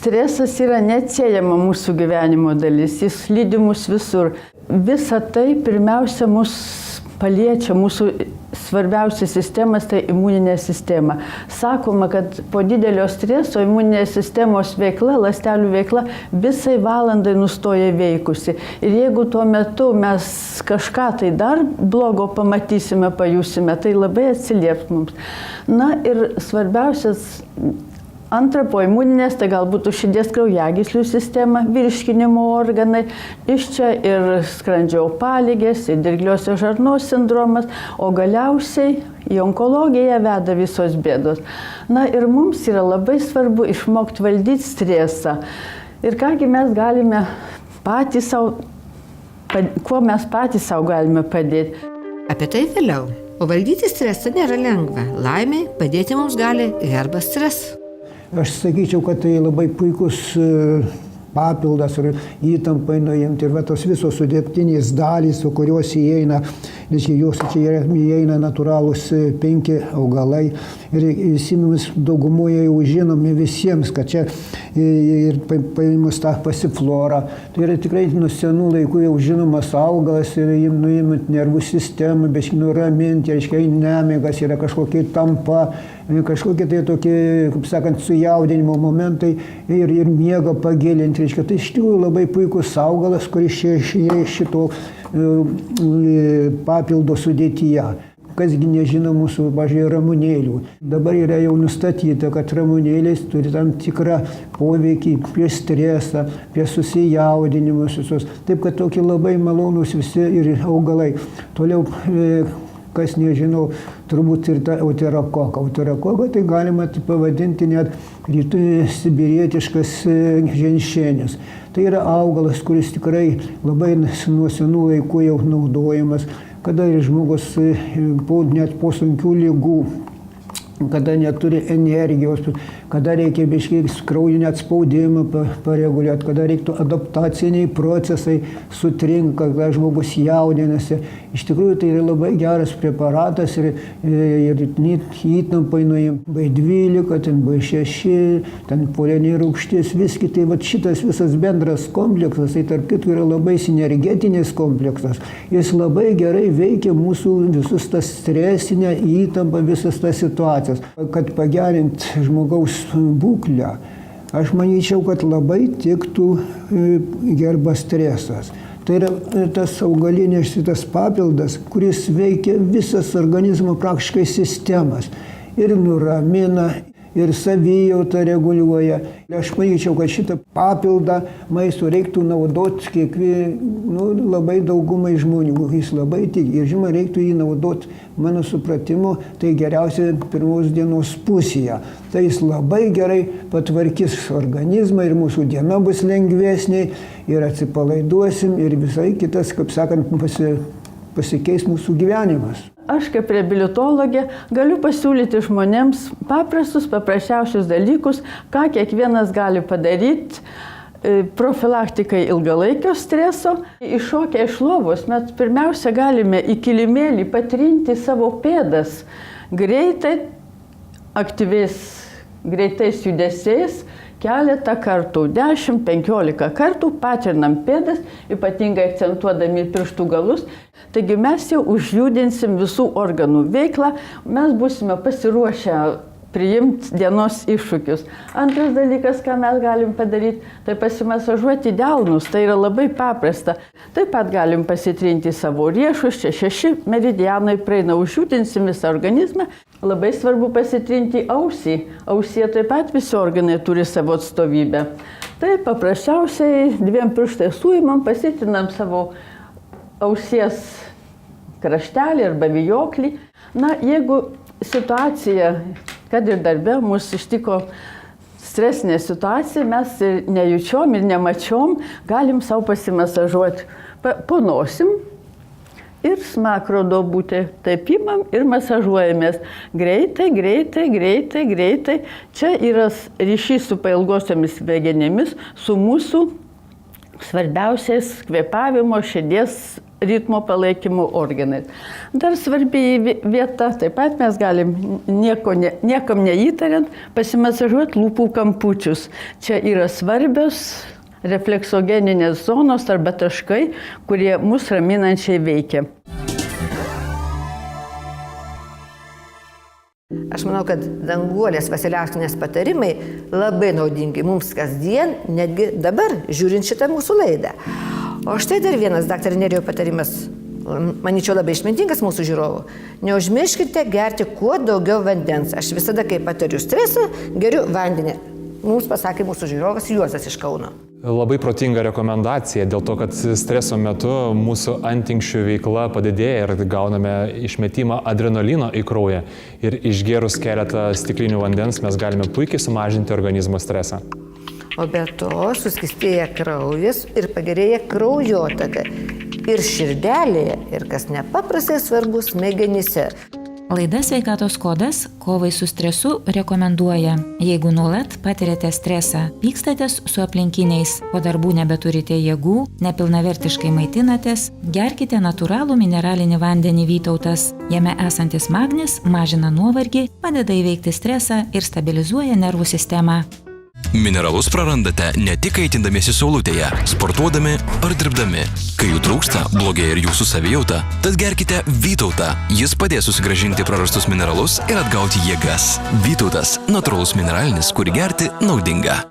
Stresas yra neatsiejama mūsų gyvenimo dalis, jis lydi mus visur. Visa tai pirmiausia mus paliečia, mūsų svarbiausia sistemas, tai imuninė sistema. Sakoma, kad po didelio streso imuninės sistemos veikla, ląstelių veikla visai valandai nustoja veikusi. Ir jeigu tuo metu mes kažką tai dar blogo pamatysime, pajusime, tai labai atsilieps mums. Na ir svarbiausias antra po imuninės, tai galbūt širdies kraujagyslių sistema, virškinimo organai, iš čia ir skrandžio opaligės, ir dirgliosios žarnos sindromas, o galiausiai į onkologiją veda visos bėdos. Na ir mums yra labai svarbu išmokti valdyti stresą. Ir kągi mes galime patys savo, kuo mes patys savo galime padėti. Apie tai vėliau. O valdyti stresą nėra lengva. Laimei padėti mums gali herbas Stres. Aš sakyčiau, kad tai labai puikus papildas ir įtampai nuimti. Ir tos visos sudėtinės dalys, su kurios įeina, nes jos čia įeina natūralūs 5 augalai. Ir visi mums daugumoje jau žinomi visiems, kad čia ir paėmus tą pasiflorą. Tai yra tikrai nuo senų laikų jau žinomas augalas ir nuimant nervų sistemą, bet nuraminti, reiškia, nemigas, yra kažkokia tampa, kažkokie tai tokie, kaip sakant, sujaudinimo momentai ir miego pagilinti. Reiškia, tai iš tikrųjų labai puikus augalas, kuris šito papildo sudėtyje. Kasgi nežino mūsų, pavyzdžiui, ramunėlių. Dabar yra jau nustatyta, kad ramunėlės turi tam tikrą poveikį prieš stresą, prieš susijaudinimus visus. Taip, kad tokie labai malonūs visi ir augalai. Toliau, kas nežinau, turbūt ir ta euterakoka. Euterakoka tai galima pavadinti net rytų sibirietiškas ženšenis. Tai yra augalas, kuris tikrai labai nuo senų laikų jau naudojamas, kada ir žmogus net po sunkių ligų, kada neturi energijos, kada reikia biškiai kraujinį atspaudimą pareguliuoti, kada reiktų adaptaciniai procesai sutrinka, kada žmogus jaudinasi. Iš tikrųjų, tai yra labai geras preparatas ir įtampai nuimti. B12, ten B6, ten folinė rūgštis, visgi tai šitas visas bendras kompleksas, tai tarp kitų yra labai sinergetinis kompleksas. Jis labai gerai veikia mūsų visus tas stresinę įtampą, visas tas situacijas. Kad pagerint žmogaus būklę, aš manyčiau, kad labai tiktų herbas Stresas. Tai yra tas augalinis šitas papildas, kuris veikia visas organizmo praktiškai sistemas ir nuramina, ir savijautą reguliuoja. Aš manyčiau, kad šitą papildą maisto reiktų naudoti labai daugumai žmonių. Jis labai tik. Ir žinoma, reiktų jį naudoti, mano supratimu, tai geriausia pirmos dienos pusėje. Tai jis labai gerai patvarkys organizmą ir mūsų diena bus lengvesnė ir atsipalaiduosim ir visai kitas, kaip sakant, pasikeis mūsų gyvenimas. Aš kaip reabilitologė galiu pasiūlyti žmonėms paprasčiausius dalykus, ką kiekvienas gali padaryti profilaktikai ilgalaikio streso. Iššokę iš lovos mes pirmiausia galime į kilimėlį patrinti savo pėdas greitai, greitais judesiais, keletą kartų, 10-15 kartų patrinam pėdas, ypatingai akcentuodami pirštų galus. Taigi mes jau užjudinsim visų organų veiklą, mes būsime pasiruošę priimti dienos iššūkius. Antras dalykas, ką mes galim padaryti, tai pasimasažuoti delnus, tai yra labai paprasta. Taip pat galim pasitrinti savo riešus, čia 6 meridianai praeina, užjudinsim visą organizmą. Labai svarbu pasitrinti ausį. Ausyje taip pat visi organai turi savo atstovybę. Tai paprasčiausiai 2 pirštais suimam, pasitrinam savo ausies kraštelį arba vijoklį. Na, jeigu situacija, kad ir darbe mūsų ištiko stresinė situacija, mes ir nejučiom ir nemačiom galim savo pasimasažuoti po nosim ir smakro duobutę. Taip imam ir masažuojamės. Greitai. Čia yra ryšys su pailgosiomis smegenimis, su mūsų svarbiausiais kvėpavimo, širdies ritmo palaikymo organais. Dar svarbi vieta, taip pat mes galim niekam neįtariant pasimasažuoti lūpų kampučius. Čia yra svarbios refleksogeninės zonos arba taškai, kurie mus raminančiai veikia. Aš manau, kad Danguolės Vasiliauskienės patarimai labai naudingi mums kasdien, netgi dabar, žiūrint šitą mūsų laidą. O štai dar vienas daktarė Nerijaus patarimas, manyčiau labai išmintingas mūsų žiūrovų. Neužmirškite gerti kuo daugiau vandens. Aš visada, kai patiriu stresą, geriu vandenį. Mums pasakė mūsų žiūrovas Juozas iš Kauno. Labai protinga rekomendacija dėl to, kad streso metu mūsų antinksčių veikla padidėja ir gauname išmetimą adrenalino į kraują. Ir išgėrus keletą stiklinių vandens mes galime puikiai sumažinti organizmo stresą. O be to suskystėja kraujas ir pagerėja kraujotaka. Ir širdelėje, ir kas nepaprastai svarbu, smegenyse. Laida Sveikatos kodas kovai su stresu rekomenduoja, jeigu nuolat patiriate stresą, pykstatės su aplinkiniais, po darbų nebeturite jėgų, nepilnavertiškai maitinatės, gerkite natūralų mineralinį vandenį Vytautas. Jame esantis magnis mažina nuovargį, padeda įveikti stresą ir stabilizuoja nervų sistemą. Mineralus prarandate ne tik kaitindamiesi saulutėje, sportuodami ar dirbdami. Kai jų trūksta, blogėja ir jūsų savijauta, tad gerkite Vytautą. Jis padės susigrąžinti prarastus mineralus ir atgauti jėgas. Vytautas – natūralus mineralinis, kurį gerti naudinga.